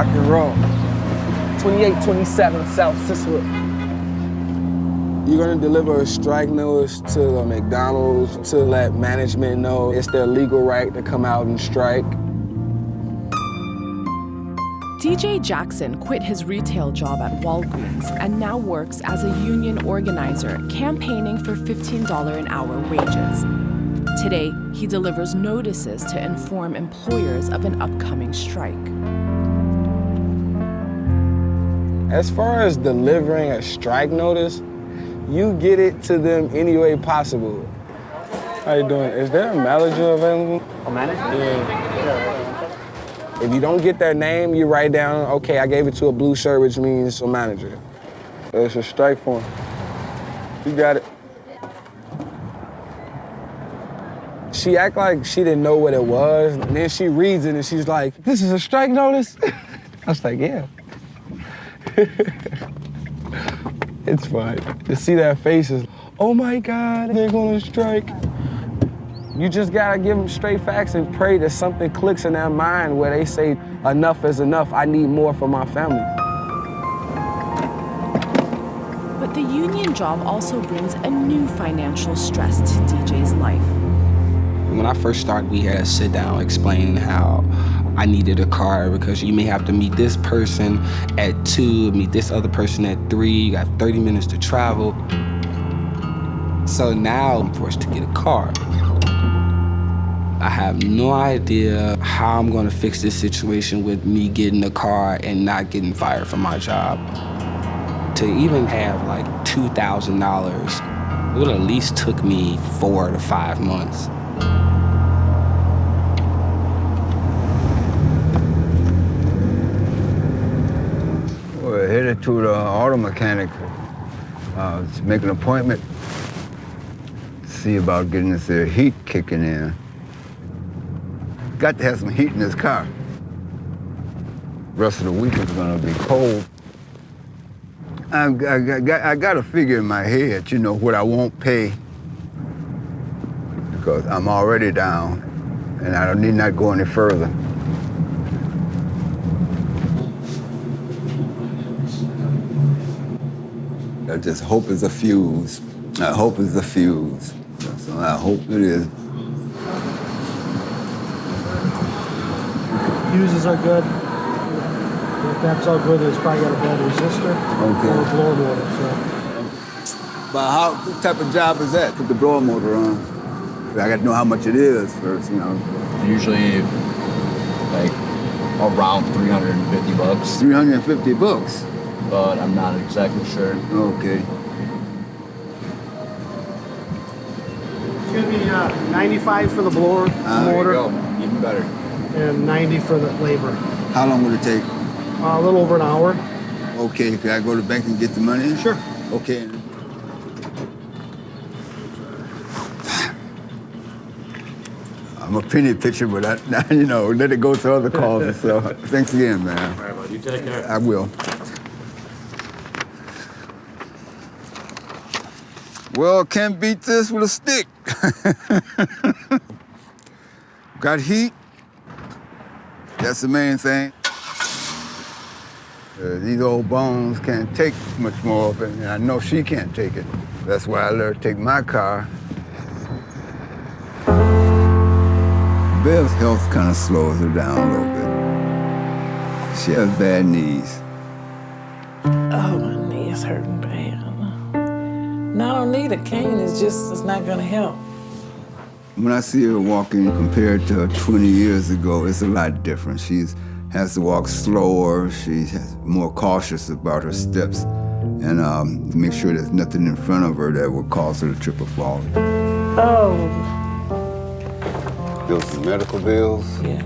rock and roll. 2827 South Cicero. You're gonna deliver a strike notice to McDonald's to let management know it's their legal right to come out and strike. DJ Jackson quit his retail job at Walgreens and now works as a union organizer campaigning for $15 an hour wages. Today, he delivers notices to inform employers of an upcoming strike. As far as delivering a strike notice, you get it to them any way possible. How you doing? Is there a manager available? A manager? Yeah. If you don't get their name, you write down, okay, I gave it to a blue shirt, which means a manager. It's a strike form. You got it. She act like she didn't know what it was, and then she reads it and she's like, this is a strike notice? I was like, yeah. It's fine. To see their faces, oh my God, they're gonna strike. You just gotta give them straight facts and pray that something clicks in their mind where they say, enough is enough, I need more for my family. But the union job also brings a new financial stress to DJ's life. When I first started, we had to sit down explaining how I needed a car because you may have to meet this person at 2, meet this other person at 3, you got 30 minutes to travel. So now I'm forced to get a car. I have no idea how I'm gonna fix this situation with me getting a car and not getting fired from my job. To even have like $2,000, it would at least took me 4 to 5 months. We're headed to the auto mechanic to make an appointment, see about getting this heat kicking in. Got to have some heat in this car. The rest of the week is gonna be cold. I got a figure in my head, you know, what I won't pay because I'm already down and I don't need not go any further. I just hope it's a fuse. I hope it's a fuse. So I hope it is. Fuses are good. If that's all good, it's probably got a bad resistor or a blower motor. So. But what type of job is that? Put the blower motor on. I got to know how much it is first, you know. Usually, like around $350. 350 bucks. But I'm not exactly sure. Okay. It's gonna be 95 for the blower motor. There you go. Even better. And 90 for the labor. How long would it take? A little over an hour. Okay, can I go to the bank and get the money? Sure. Okay. I'm a penny pitcher, but I, you know, let it go to other calls. So thanks again, man. All right, bud. You take care. I will. Well, can't beat this with a stick. Got heat. That's the main thing. These old bones can't take much more of it, and I know she can't take it. That's why I let her take my car. Bev's health kind of slows her down a little bit. She has bad knees. Oh, my knee is hurting bad. No, I don't need a cane, it's not gonna help. When I see her walking compared to 20 years ago, it's a lot different. She has to walk slower, she's more cautious about her steps, and to make sure there's nothing in front of her that would cause her to trip or fall. Oh. Bills and medical bills? Yeah.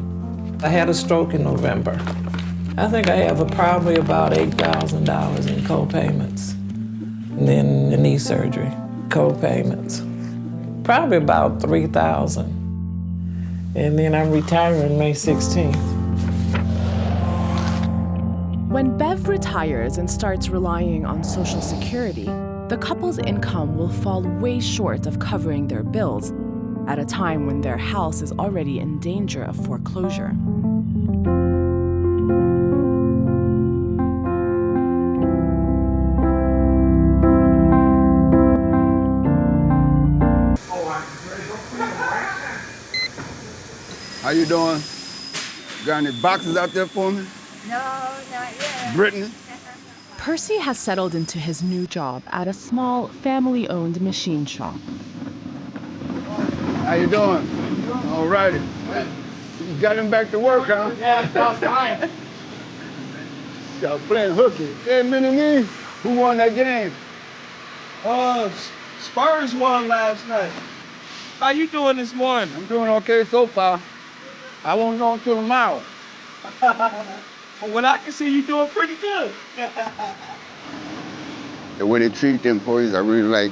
I had a stroke in November. I think I have probably about $8,000 in co-payments. And then the knee surgery, co-payments. Probably about $3,000. And then I'm retiring May 16th. When Bev retires and starts relying on Social Security, the couple's income will fall way short of covering their bills at a time when their house is already in danger of foreclosure. How you doing? Got any boxes out there for me? No, not yet. Brittany? Percy has settled into his new job at a small, family-owned machine shop. How you doing? All righty. You got him back to work, huh? Yeah, about time. Y'all playing hooky. Hey, Mending, who won that game? Spurs won last night. How you doing this morning? I'm doing okay so far. I won't know until tomorrow. From what I can see, you doing pretty good. The way they treat the employees, I really like.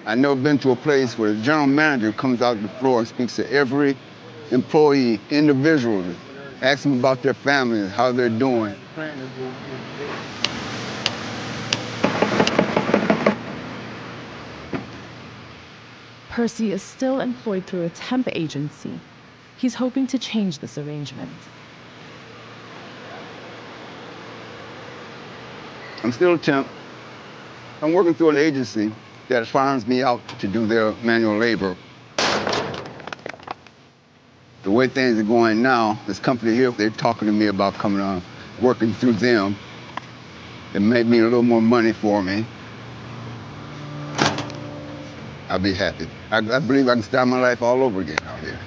I've never been to a place where the general manager comes out to the floor and speaks to every employee individually, asks them about their families, how they're doing. Percy is still employed through a temp agency. He's hoping to change this arrangement. I'm still a temp. I'm working through an agency that farms me out to do their manual labor. The way things are going now, this company here, they're talking to me about coming on, working through them. It may mean a little more money for me. I'll be happy. I believe I can start my life all over again out here.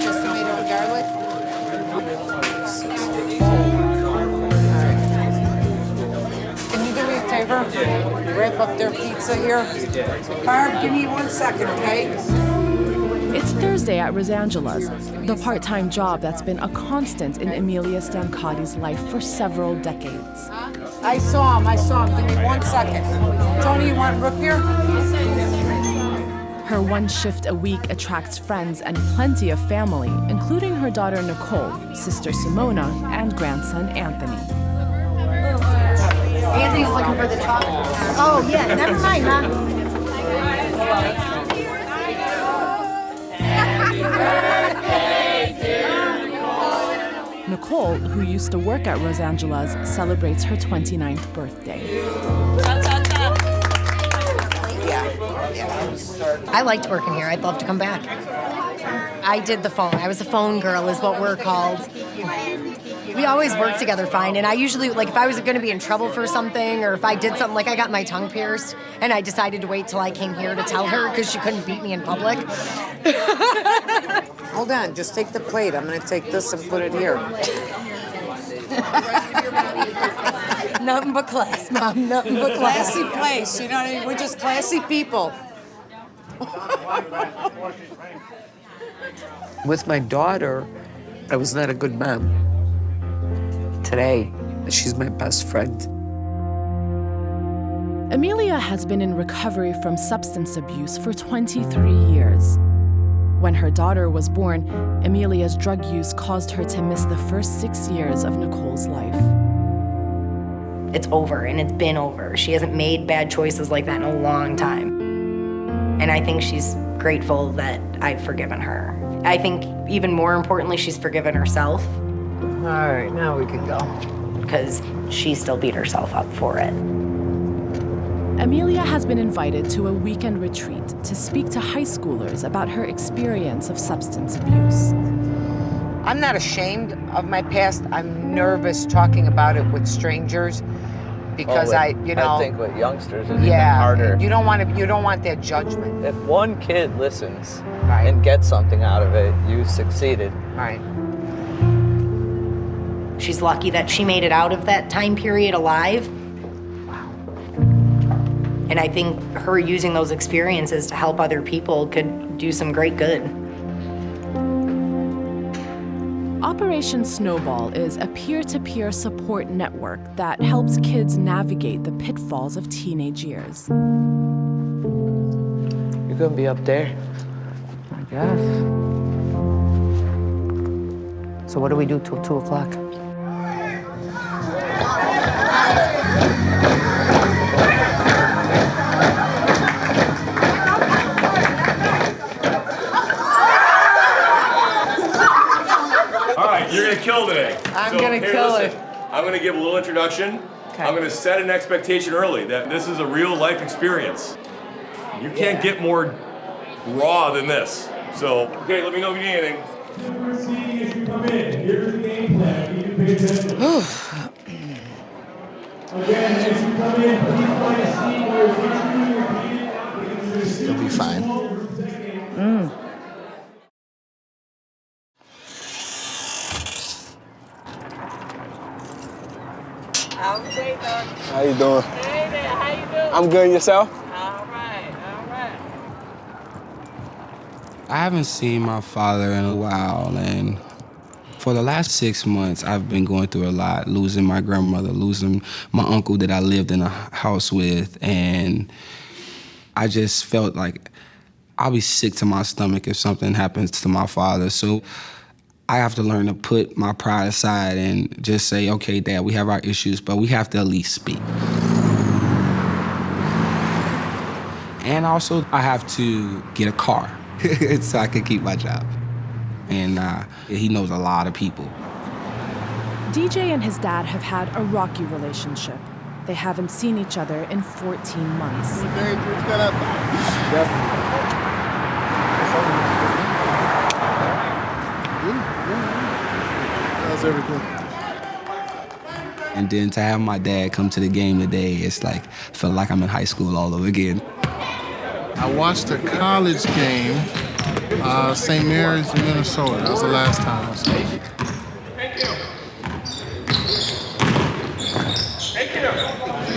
Just tomato and garlic. Can you do me a favor? Wrap up their pizza here. Barb, give me 1 second, okay? It's Thursday at Rosangela's, the part-time job that's been a constant in Amelia Stancotti's life for several decades. I saw him. Give me 1 second. Tony, you want root beer? Her one shift a week attracts friends and plenty of family, including her daughter Nicole, sister Simona, and grandson Anthony. Anthony's looking for the chocolate. Oh, yeah, never mind, Mom. Nicole, who used to work at Rosangela's, celebrates her 29th birthday. I liked working here. I'd love to come back. I did the phone. I was a phone girl is what we're called. We always worked together fine, and I usually, like, if I was going to be in trouble for something or if I did something, like I got my tongue pierced, and I decided to wait till I came here to tell her because she couldn't beat me in public. Hold on, just take the plate. I'm going to take this and put it here. Nothing but class, Mom. Nothing but class. Classy place, you know what I mean? We're just classy people. With my daughter, I was not a good mom. Today, she's my best friend. Amelia has been in recovery from substance abuse for 23 years. When her daughter was born, Amelia's drug use caused her to miss the first 6 years of Nicole's life. It's over, and it's been over. She hasn't made bad choices like that in a long time. And I think she's grateful that I've forgiven her. I think even more importantly, she's forgiven herself. All right, now we can go. Because she still beat herself up for it. Amelia has been invited to a weekend retreat to speak to high schoolers about her experience of substance abuse. I'm not ashamed of my past. I'm nervous talking about it with strangers because I think with youngsters is even yeah, harder. you don't want that judgment. If one kid listens Right. and gets something out of it, you succeeded. Right. She's lucky that she made it out of that time period alive. And I think her using those experiences to help other people could do some great good. Operation Snowball is a peer-to-peer support network that helps kids navigate the pitfalls of teenage years. You're gonna be up there. I guess. So what do we do till 2 o'clock? kill today. I'm gonna kill it. I'm gonna give a little introduction. Okay. I'm gonna set an expectation early that this is a real life experience. You can't get more raw than this. So, okay, let me know if you need anything. As you come in, here's the game plan. You pay attention. Again, as you come in, please find a seat where it's You'll be fine. How you doing? Hey there, how you doing? I'm good, yourself? All right, all right. I haven't seen my father in a while, and for the last 6 months, I've been going through a lot, losing my grandmother, losing my uncle that I lived in a house with, and I just felt like I'll be sick to my stomach if something happens to my father. So I have to learn to put my pride aside and just say, okay, Dad, we have our issues, but we have to at least speak. And also, I have to get a car so I can keep my job. And he knows a lot of people. DJ and his dad have had a rocky relationship. They haven't seen each other in 14 months. How's everything? And then to have my dad come to the game today, it's like, felt like I'm in high school all over again. I watched a college game, St. Mary's, Minnesota. That was the last time I saw it.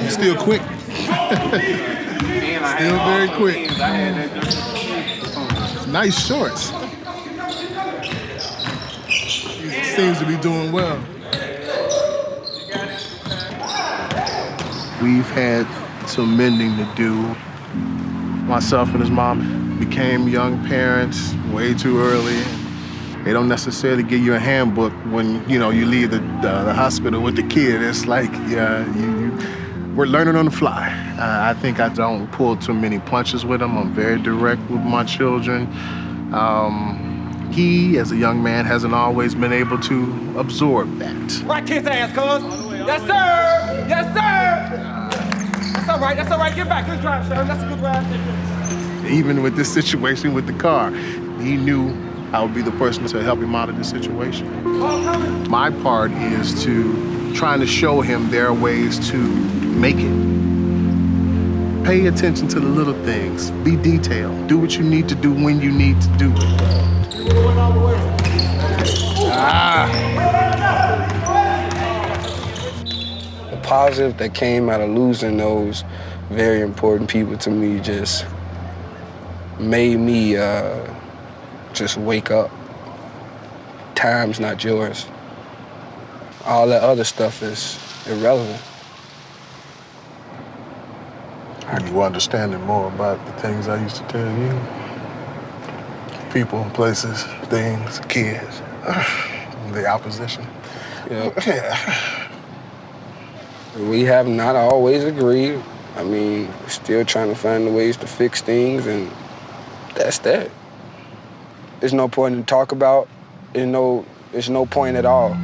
He's still quick. Still very quick. Nice shorts. He seems to be doing well. We've had some mending to do. Myself and his mom became young parents way too early. They don't necessarily give you a handbook when you leave the hospital with the kid. It's like we're learning on the fly. I think I don't pull too many punches with him. I'm very direct with my children. He, as a young man, hasn't always been able to absorb that. Right, kiss ass, cuz. Yes, sir. Yes, sir. That's all right. That's all right. Get back. Good drive, sir. That's a good drive. Even with this situation with the car, he knew I would be the person to help him out of this situation. My part is to trying to show him there are ways to make it. Pay attention to the little things. Be detailed. Do what you need to do when you need to do it. The positive that came out of losing those very important people to me just made me just wake up. Time's not yours. All that other stuff is irrelevant. Are you understanding more about the things I used to tell you? People, places, things, kids, the opposition. Yeah. We have not always agreed. I mean, we're still trying to find the ways to fix things, and that's that. There's no point to talk about. There's no point at all.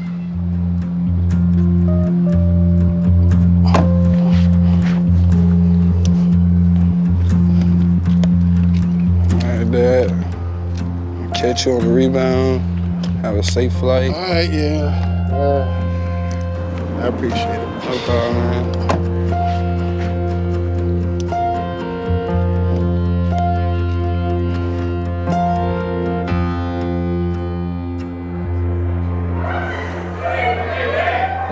Dad, catch you on the rebound, have a safe flight. All right, yeah. I appreciate it. No problem, man.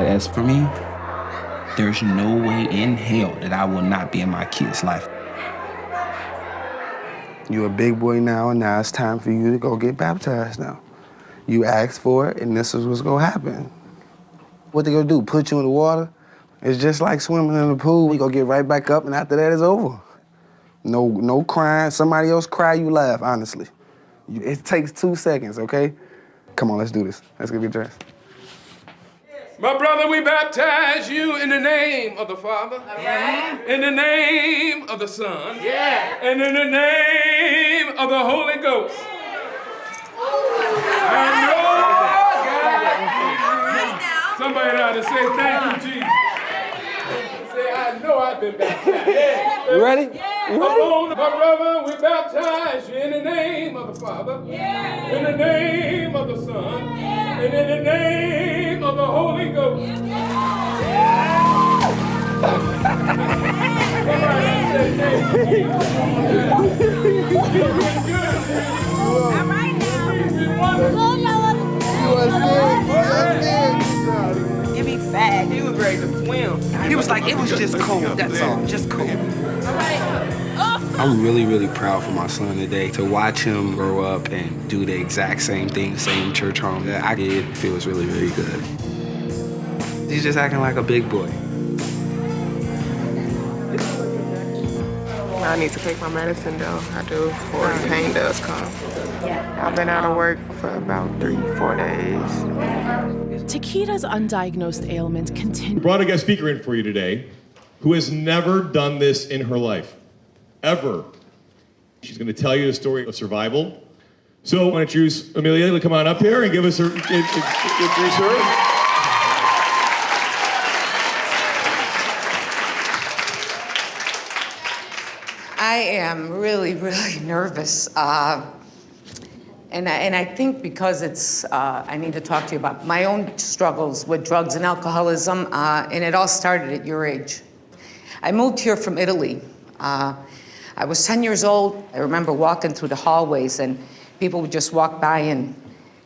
As for me, there's no way in hell that I will not be in my kid's life. You're a big boy now, and now it's time for you to go get baptized now. You asked for it, and this is what's gonna happen. What they gonna do, put you in the water? It's just like swimming in the pool. You gonna get right back up, and after that, it's over. No crying. Somebody else cry, you laugh, honestly. It takes 2 seconds, okay? Come on, let's do this. Let's get dressed. My brother, we baptize you in the name of the Father, in the name of the Son, and in the name of the Holy Ghost. And Somebody ought to say thank you, Jesus. Say, I know I've been baptized. Yeah. You ready? Come on, my brother, we baptize you in the name of the Father, in the name of the Son, and in the name of the Holy Ghost. Give me fat. He was ready to swim. He was like, it was just cold, that's all, just cold. I'm really, really proud for my son today to watch him grow up and do the exact same thing, same church home that I did. It feels really, really good. He's just acting like a big boy. I need to take my medicine though. I do before the pain does come. I've been out of work for about 3-4 days. Taquita's undiagnosed ailment We continues. brought a guest speaker in for you today who has never done this in her life, ever. She's going to tell you the story of survival. So I want to introduce Amelia to come on up here and give us introduce her. I am really, really nervous. And I think because it's, I need to talk to you about my own struggles with drugs and alcoholism, and it all started at your age. I moved here from Italy. I was 10 years old. I remember walking through the hallways and people would just walk by and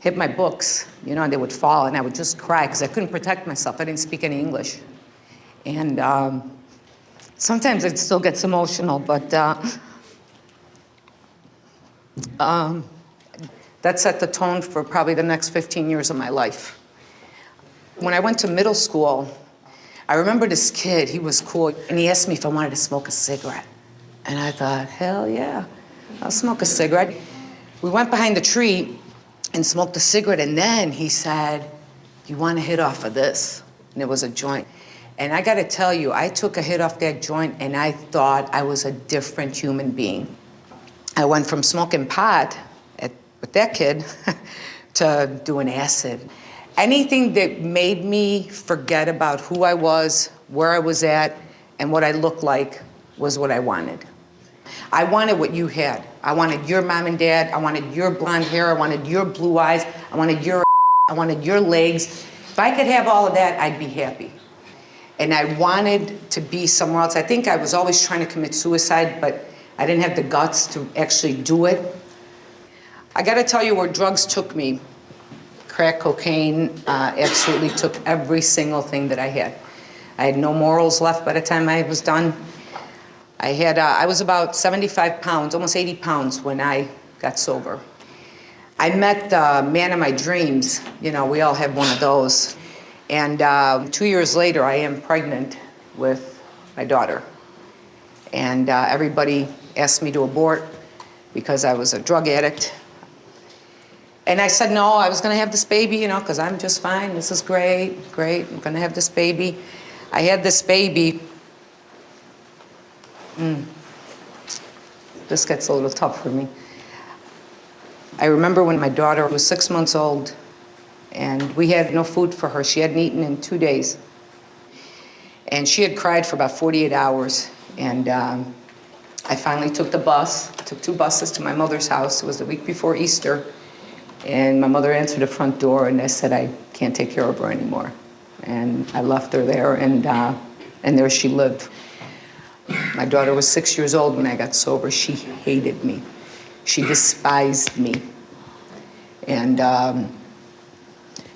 hit my books, you know, and they would fall and I would just cry because I couldn't protect myself. I didn't speak any English. And sometimes it still gets emotional, but that set the tone for probably the next 15 years of my life. When I went to middle school, I remember this kid, he was cool, and he asked me if I wanted to smoke a cigarette. And I thought, hell yeah, I'll smoke a cigarette. We went behind the tree and smoked a cigarette, and then he said, you want to hit off of this? And it was a joint. And I gotta tell you, I took a hit off that joint and I thought I was a different human being. I went from smoking pot with that kid to doing acid. Anything that made me forget about who I was, where I was at, and what I looked like was what I wanted. I wanted what you had. I wanted your mom and dad. I wanted your blonde hair. I wanted your blue eyes. I wanted your I wanted your legs. If I could have all of that, I'd be happy. And I wanted to be somewhere else. I think I was always trying to commit suicide, but I didn't have the guts to actually do it. I gotta tell you where drugs took me. Crack cocaine absolutely took every single thing that I had. I had no morals left by the time I was done. I was about 75 pounds, almost 80 pounds when I got sober. I met the man of my dreams. You know, we all have one of those. And 2 years later, I am pregnant with my daughter. And everybody asked me to abort because I was a drug addict. And I said, no, I was gonna have this baby, you know, because I'm just fine. This is great, I'm gonna have this baby. I had this baby. This gets a little tough for me. I remember when my daughter was 6 months old and we had no food for her. She hadn't eaten in 2 days. And she had cried for about 48 hours. And I finally took the bus, took 2 buses to my mother's house. It was the week before Easter. And my mother answered the front door and I said, I can't take care of her anymore. And I left her there and there she lived. My daughter was 6 years old when I got sober. She hated me. She despised me. And,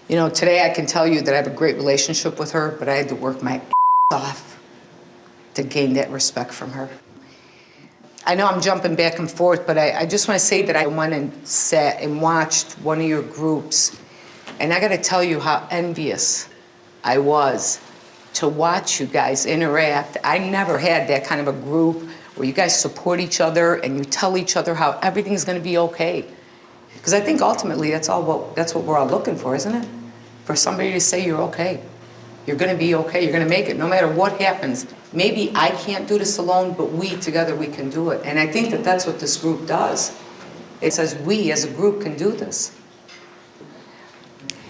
you know, today I can tell you that I have a great relationship with her, but I had to work my ass off to gain that respect from her. I know I'm jumping back and forth, but I just want to say that I went and sat and watched one of your groups, and I got to tell you how envious I was to watch you guys interact. I never had that kind of a group where you guys support each other and you tell each other how everything's going to be okay. Because I think ultimately that's what we're all looking for, isn't it? For somebody to say you're okay. You're going to be okay. You're going to make it no matter what happens. Maybe I can't do this alone, but we together we can do it. And I think that that's what this group does. It says we as a group can do this.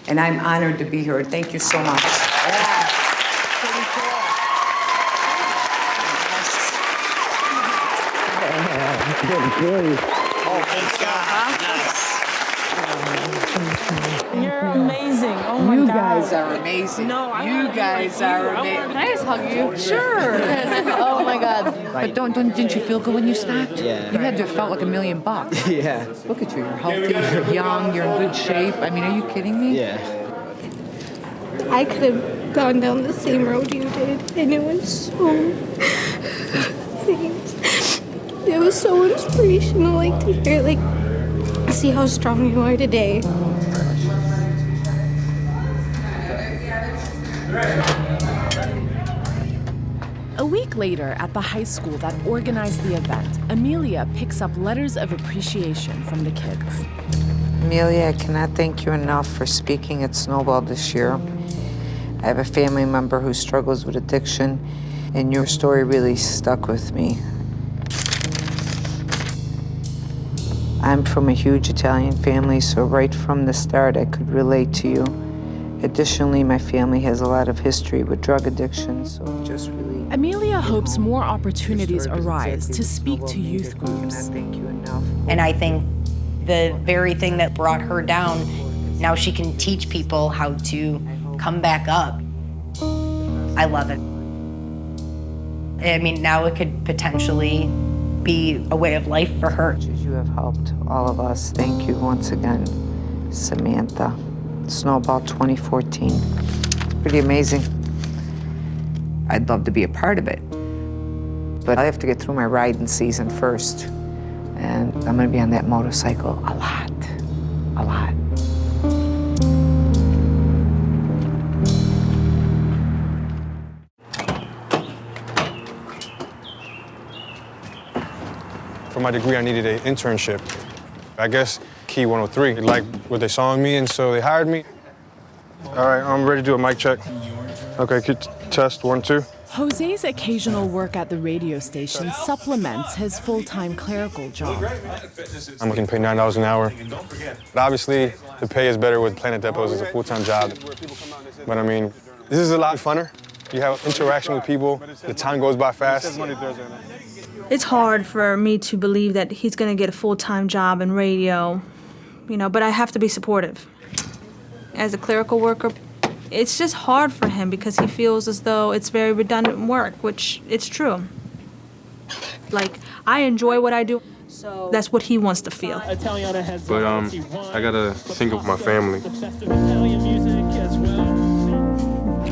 And I'm honored to be here. Thank you so much. You're amazing. Oh my God. You guys are amazing. No, I you guys are amazing. Can I just hug you? Sure. Oh my God. But didn't you feel good when you stopped? Yeah. You had to have felt like $1 million. Yeah. Look at you. You're healthy. You're young. You're in good shape. I mean, are you kidding me? Yeah. I could have gone down the same road you did, and it was so. It was so inspirational, like to hear, like, see how strong you are today. A week later, at the high school that organized the event, Amelia picks up letters of appreciation from the kids. Amelia, I cannot thank you enough for speaking at Snowball this year. I have a family member who struggles with addiction, and your story really stuck with me. I'm from a huge Italian family, so right from the start, I could relate to you. Additionally, my family has a lot of history with drug addiction, so just really... Amelia hopes more opportunities arise to speak to youth groups. Thank you enough. And I think the very thing that brought her down, now she can teach people how to come back up. I love it. I mean, now it could potentially be a way of life for her. You have helped all of us. Thank you once again, Samantha. Snowball 2014. It's pretty amazing. I'd love to be a part of it, but I have to get through my riding season first. And I'm gonna be on that motorcycle a lot, a lot. For my degree, I needed an internship. I guess Key 103 liked what they saw in me, and so they hired me. All right, I'm ready to do a mic check. Okay, test 1, 2. Jose's occasional work at the radio station supplements his full-time clerical job. I'm getting paid $9 an hour. But obviously, the pay is better with Planet Depots as a full-time job. But I mean, this is a lot funner. You have interaction with people. The time goes by fast. It's hard for me to believe that he's going to get a full-time job in radio, but I have to be supportive. As a clerical worker, it's just hard for him because he feels as though it's very redundant work, which it's true. Like, I enjoy what I do, so that's what he wants to feel. But I gotta think of my family. I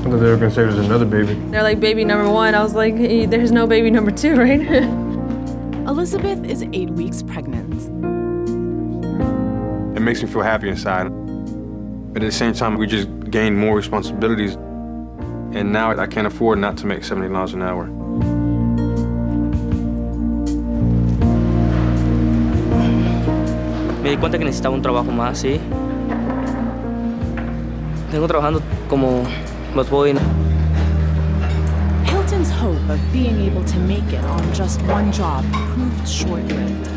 thought they were gonna say there's another baby. They're like, baby number 1. I was like, hey, there's no baby number 2, right? Elizabeth is 8 weeks pregnant. It makes me feel happy inside. But at the same time, we just gained more responsibilities. And now I can't afford not to make $70 an hour. Me di cuenta que necesitaba un trabajo más, ¿sí? Tengo trabajando como busboy. Hilton's hope of being able to make it on just one job proved short-lived.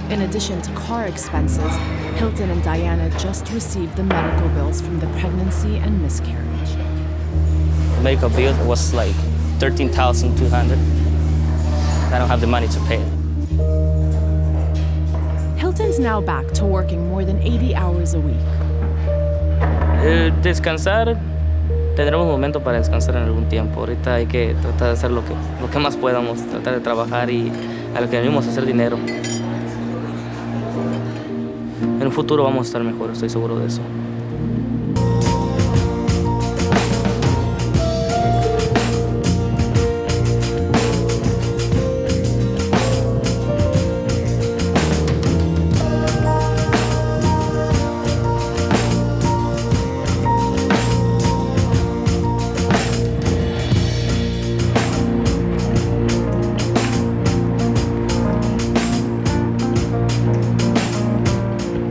In addition to car expenses, Hilton and Diana just received the medical bills from the pregnancy and miscarriage. The medical bill was like $13,200. I don't have the money to pay it. Hilton's now back to working more than 80 hours a week. Descansar, tendremos un momento para descansar en algún tiempo. Ahorita hay que tratar de hacer lo que más podamos, tratar de trabajar y a lo que venimos a hacer dinero. En un futuro vamos a estar mejor, estoy seguro de eso.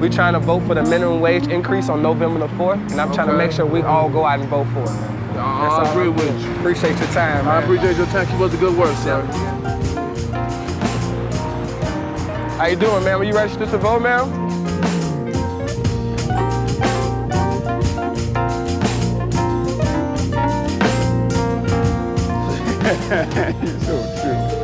We're trying to vote for the minimum wage increase on November the 4th, and I'm trying to make sure we all go out and vote for it. I agree with you. Appreciate your time, man. I appreciate your time. Keep up the good work, sir. How you doing, man? Were you registered to vote, man? You're so true.